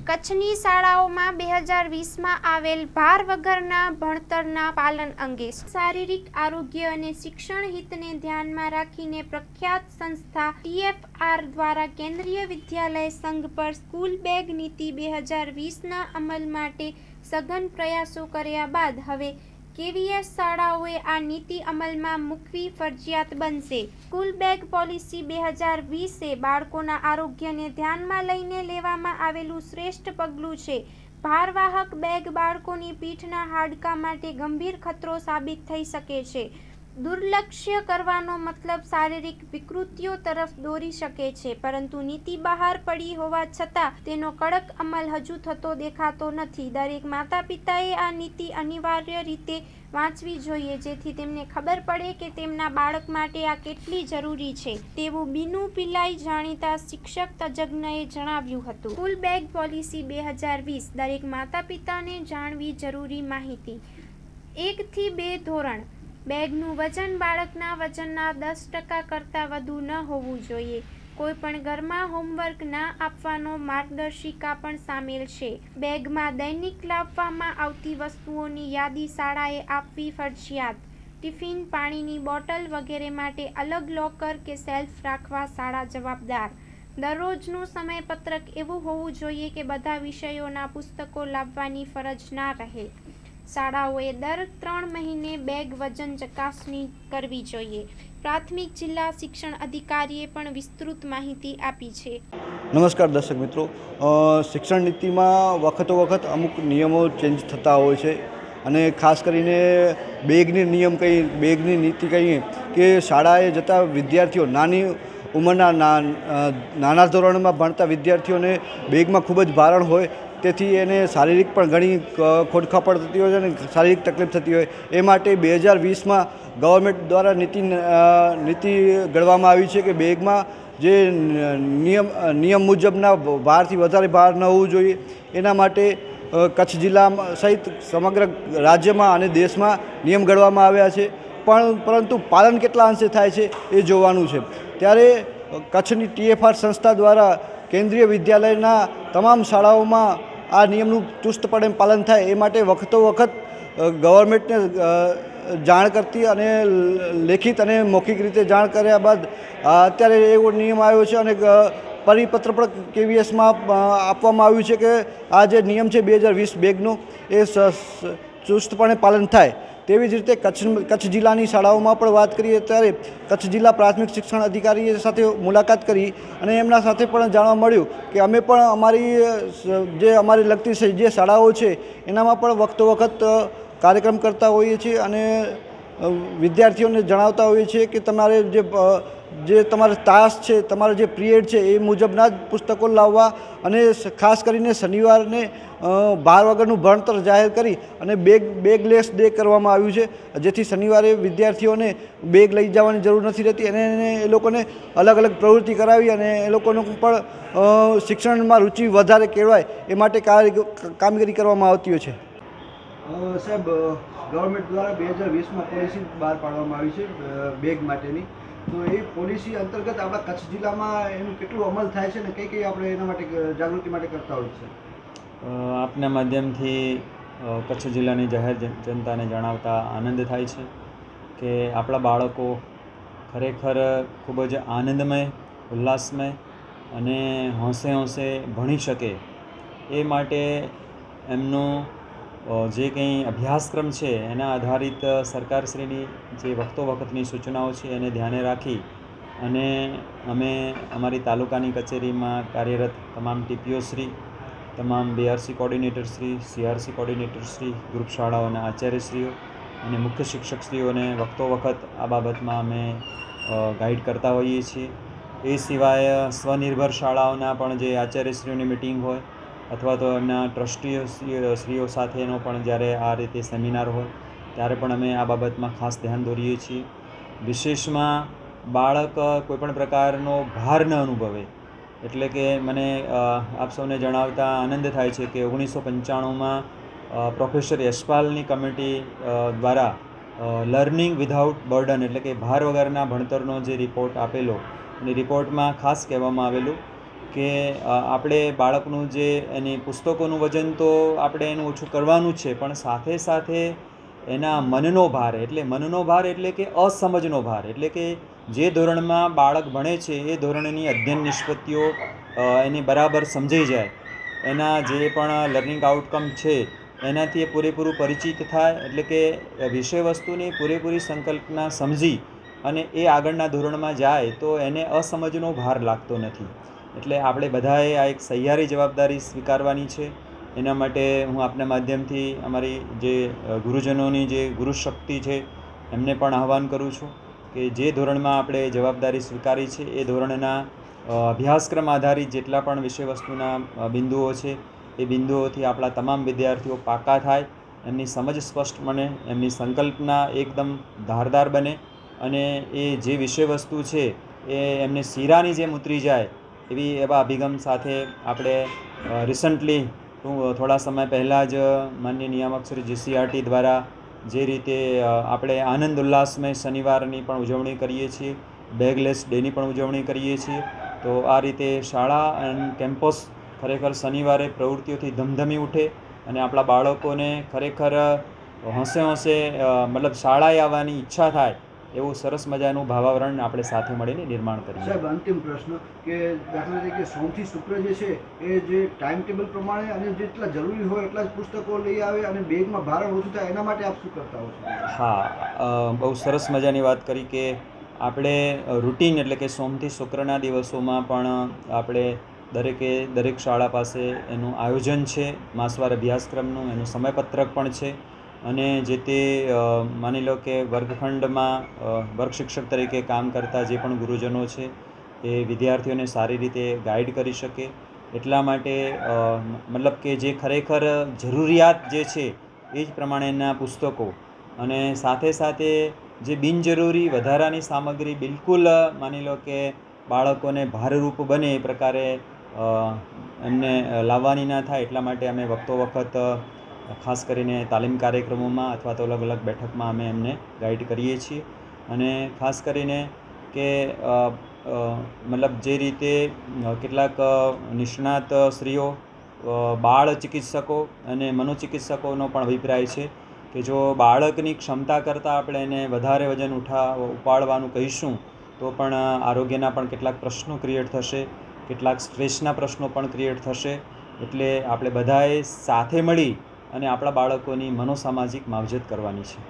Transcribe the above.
કચ્છની શાળાઓમાં 2020માં આવેલ ભાર વગરના ભણતરના પાલન અંગે શારીરિક આરોગ્ય અને શિક્ષણ હિતને ધ્યાનમાં રાખીને પ્રખ્યાત સંસ્થા TFR દ્વારા કેન્દ્રીય વિદ્યાલય સંઘ પર સ્કૂલ બેગ નીતિ 2020ના અમલ માટે સઘન પ્રયાસો કર્યા બાદ હવે KVS શાળાઓએ આ નીતિ અમલમાં મૂકવી ફરજિયાત બનશે। સ્કૂલ બેગ પોલિસી 2020 એ બાળકોના આરોગ્યને ધ્યાનમાં લઈને લેવામાં આવેલું શ્રેષ્ઠ પગલું છે। ભારવાહક બેગ બાળકોની પીઠના હાડકાં માટે ગંભીર ખતરો સાબિત થઈ શકે છે। દુર્લક્ષ્ય કરવાનો મતલબ શારીરિક વિકૃતિઓ તરફ દોરી શકે છે, પરંતુ નીતિ બહાર પડી હોવા છતાં તેનો કડક અમલ હજુ થતો દેખાતો નથી। દરેક માતા પિતાએ આ નીતિ અનિવાર્ય રીતે વાંચવી જોઈએ, જેથી તેમને ખબર પડે કે તેમના બાળક માટે આ કેટલી જરૂરી છે, તેવું બીનુ પિલ્લાઈ, જાણીતા શિક્ષક તજજ્ઞએ જણાવ્યું હતું। સ્કૂલ બેગ પોલિસી 2020 દરેક માતા પિતાને જાણવી જરૂરી માહિતી। 1 થી 2 ધોરણ બેગનું વજન બાળકના વજનના 10% કરતાં વધુ ન હોવું જોઈએ। કોઈપણ ઘરમાં હોમવર્ક ના આપવાનો માર્ગદર્શિકા પણ સામેલ છે। બેગમાં દૈનિક લાવવામાં આવતી વસ્તુઓની યાદી શાળાએ આપવી ફરજિયાત। ટિફિન, પાણીની બોટલ વગેરે માટે અલગ લોકર કે શેલ્ફ રાખવા શાળા જવાબદાર। દરરોજનું સમયપત્રક એવું હોવું જોઈએ કે બધા વિષયોના પુસ્તકો લાવવાની ફરજ ના રહે। શાળાઓએ દર 3 મહિને બેગ વજન ચકાસણી કરવી જોઈએ। પ્રાથમિક જિલ્લા શિક્ષણ અધિકારીએ પણ વિસ્તૃત માહિતી આપી છે। નમસ્કાર દર્શક મિત્રો, શિક્ષણ નીતિમાં વખતો વખત અમુક નિયમો ચેન્જ થતા હોય છે અને ખાસ કરીને બેગની નીતિ કહીએ કે શાળાએ જતા વિદ્યાર્થીઓ નાની ઉંમરના નાના ધોરણમાં ભણતા વિદ્યાર્થીઓને બેગમાં ખૂબ જ ભારણ હોય, તેથી એને શારીરિક પણ ઘણી ખોડખાપણ થતી હોય છે અને શારીરિક તકલીફ થતી હોય। એ માટે 2020માં ગવર્મેન્ટ દ્વારા નીતિ ઘડવામાં આવી છે કે બેગમાં જે નિયમ મુજબના ભારથી વધારે ભાર ન હોવું જોઈએ। એના માટે કચ્છ જિલ્લા સહિત સમગ્ર રાજ્યમાં અને દેશમાં નિયમ ઘડવામાં આવ્યા છે, પરંતુ પાલન કેટલા અંશે થાય છે એ જોવાનું છે। ત્યારે કચ્છની TFR સંસ્થા દ્વારા કેન્દ્રીય વિદ્યાલયના તમામ શાળાઓમાં આ નિયમનું ચુસ્તપણે પાલન થાય એ માટે વખતો વખત ગવર્મેન્ટને જાણ કરતી અને લેખિત અને મૌખિક રીતે જાણ કર્યા બાદ અત્યારે એવો નિયમ આવ્યો છે અને પરિપત્ર પણ KVSમાં આપવામાં આવ્યું છે કે આ જે નિયમ છે 2020 બેગનો એ ચુસ્તપણે પાલન થાય। તેવી જ રીતે કચ્છ જિલ્લાની શાળાઓમાં પણ વાત કરીએ ત્યારે કચ્છ જિલ્લા પ્રાથમિક શિક્ષણ અધિકારી સાથે મુલાકાત કરી અને એમના સાથે પણ જાણવા મળ્યું કે અમે પણ અમારી લગતી જે શાળાઓ છે એનામાં પણ વખતો વખત કાર્યક્રમ કરતા હોઈએ છીએ અને વિદ્યાર્થીઓને જણાવતા હોઈએ છીએ કે તમારે જે તમારે તાસ છે, તમારા જે પિરિયડ છે એ મુજબના જ પુસ્તકો લાવવા અને ખાસ કરીને શનિવારને ભાર વગરનું ભણતર જાહેર કરી અને બેગલેસ ડે કરવામાં આવ્યું છે, જેથી શનિવારે વિદ્યાર્થીઓને બેગ લઈ જવાની જરૂર નથી રહેતી અને એ લોકોને અલગ અલગ પ્રવૃત્તિ કરાવી અને એ લોકોનું પણ શિક્ષણમાં રુચિ વધારે કેળવાય એ માટે કામગીરી કરવામાં આવતી હોય છે। સાહેબ, ગવર્મેન્ટ દ્વારા 2020માં પોલિસી બહાર પાડવામાં આવી છે બેગ માટેની, તો એ પોલિસી અંતર્ગત આપણા કચ્છ જિલ્લામાં એનું કેટલું અમલ થાય છે ને કઈ આપણે એના માટે જાગૃતિ માટે કરતા હોય છે? આપના માધ્યમથી કચ્છ જિલ્લાની જાહેર જનતાને જણાવતા આનંદ થાય છે કે આપણા બાળકો ખરેખર ખૂબ જ આનંદમય, ઉલ્લાસમય અને હોંશે હોંશે ભણી શકે એ માટે એમનો જે કંઈ અભ્યાસક્રમ છે એના આધારિત સરકારશ્રીની જે વખતો વખતની સૂચનાઓ છે એને ધ્યાને રાખી અને અમે અમારી તાલુકાની કચેરીમાં કાર્યરત તમામ TPO શ્રી, તમામ BRC coordinator Shri, CRC coordinator Shri, group શાળાઓના આચાર્યશ્રીઓ અને મુખ્ય શિક્ષકશ્રીઓને વખતો વખત આ બાબતમાં અમે ગાઈડ કરતા હોઈએ છીએ। એ સિવાય સ્વનિર્ભર શાળાઓના પણ જે આચાર્યશ્રીઓની મિટિંગ હોય અથવા તો એમના ટ્રસ્ટીશ્રીઓ સાથેનો પણ જ્યારે આ રીતે સેમિનાર હોય ત્યારે પણ અમે આ બાબતમાં ખાસ ધ્યાન દોરીએ છીએ। વિશેષમાં બાળક કોઈપણ પ્રકારનો ભાર ન અનુભવે, એટલે કે મને આપ સૌને જણાવતા આનંદ થાય છે કે 1995માં પ્રોફેસર યશપાલની કમિટી દ્વારા લર્નિંગ વિધાઉટ બર્ડન એટલે કે ભાર વગરના ભણતરનો જે રિપોર્ટ આપેલો અને રિપોર્ટમાં ખાસ કહેવામાં આવેલું કે આપણે બાળકનું જે એની પુસ્તકોનું વજન તો આપણે એનું ઓછું કરવાનું જ છે, પણ સાથે સાથે એના મનનો ભાર એટલે કે અસમજનો ભાર, એટલે કે જે ધોરણમાં બાળક ભણે છે એ ધોરણની અધ્યયન નિષ્પત્તિઓ એની બરાબર સમજાઈ જાય, એના જે પણ લર્નિંગ આઉટકમ છે એનાથી એ પૂરેપૂરું પરિચિત થાય, એટલે કે વિષય વસ્તુની પૂરેપૂરી સંકલ્પના સમજી અને એ આગળના ધોરણમાં જાય તો એને અસમજનો ભાર લાગતો નથી. એટલે આપણે બધાએ આ એક સહિયારી જવાબદારી સ્વીકારવાની છે. એના માટે હું આપના માધ્યમથી અમારી જે ગુરુજનોની જે ગુરુશક્તિ છે એમને પણ આહ્વાન કરું છું કે જે ધોરણમાં આપણે જવાબદારી સ્વીકારી છે એ ધોરણના અભ્યાસક્રમ આધારિત જેટલા પણ વિષય વસ્તુના બિંદુઓ છે એ બિંદુઓથી આપણા તમામ વિદ્યાર્થીઓ પાકા થાય, એમની સમજ સ્પષ્ટ બને, એમની સંકલ્પના એકદમ ધારદાર બને અને એ જે વિષય વસ્તુ છે એ એમને શીરાની જેમ ઉતરી જાય એવા અભિગમ સાથે આપણે રિસન્ટલી થોડા સમય પહેલાં જ માનનીય નિયામક શ્રી GCRT દ્વારા જે રીતે આપણે આનંદ ઉલ્લાસમય શનિવારની પણ ઉજવણી કરીએ છીએ, બેગલેસ ડેની પણ ઉજવણી કરીએ છીએ, તો આ રીતે શાળા અને કેમ્પસ ખરેખર શનિવારે પ્રવૃત્તિઓથી ધમધમી ઉઠે અને આપણા બાળકોને ખરેખર હોંશે હોંશે મતલબ શાળાએ આવવાની ઈચ્છા થાય એવું સરસ મજાનું ભાવાવરણ આપણે સાથે મળીને નિર્માણ કરીએ. સાહેબ, અંતિમ પ્રશ્ન કે દાખલા તરીકે સોમથી શુક્ર જે છે એ જે ટાઈમ ટેબલ પ્રમાણે અને જેટલા જરૂરી હોય એટલા જ પુસ્તકો લઈ આવે અને બેગમાં ભારણ ઓછું થાય એના માટે આપ શું કરતા હો છો? હા, બહુ સરસ મજાની વાત કરી કે આપણે રૂટીન એટલે કે સોમથી શુક્રના દિવસોમાં પણ આપણે દરેક શાળા પાસે એનું આયોજન છે, માસવાર અભ્યાસક્રમનું એનું સમયપત્રક પણ છે અને જે તે માની લો કે વર્ગખંડમાં વર્ગ શિક્ષક તરીકે કામ કરતા જે પણ ગુરુજનો છે એ વિદ્યાર્થીઓને સારી રીતે ગાઈડ કરી શકે એટલા માટે મતલબ કે જે ખરેખર જરૂરિયાત જે છે એ જ પ્રમાણેના પુસ્તકો અને સાથે સાથે જે બિનજરૂરી વધારાની સામગ્રી બિલકુલ માની લો કે બાળકોને ભારરૂપ બને એ પ્રકારે એમને લાવવાની ના થાય એટલા માટે અમે વખતો વખત ખાસ કરીને તાલીમ કાર્યક્રમોમાં અથવા તો અલગ અલગ બેઠકમાં અમે એમને ગાઈડ કરીએ છીએ. અને ખાસ કરીને કે મતલબ જે રીતે કેટલાક નિષ્ણાત શ્રીઓ બાળ ચિકિત્સકો અને મનોચિકિત્સકોનો પણ અભિપ્રાય છે કે જો બાળકની ક્ષમતા કરતાં આપણે એને વધારે વજન ઉપાડવાનું કહીશું તો પણ આરોગ્યના પણ કેટલાક પ્રશ્નો ક્રિએટ થશે, કેટલાક સ્ટ્રેસના પ્રશ્નો પણ ક્રિએટ થશે. એટલે આપણે બધાએ સાથે મળી અને આપણા બાળકોની મનોસામાજિક માવજત કરવાની છે.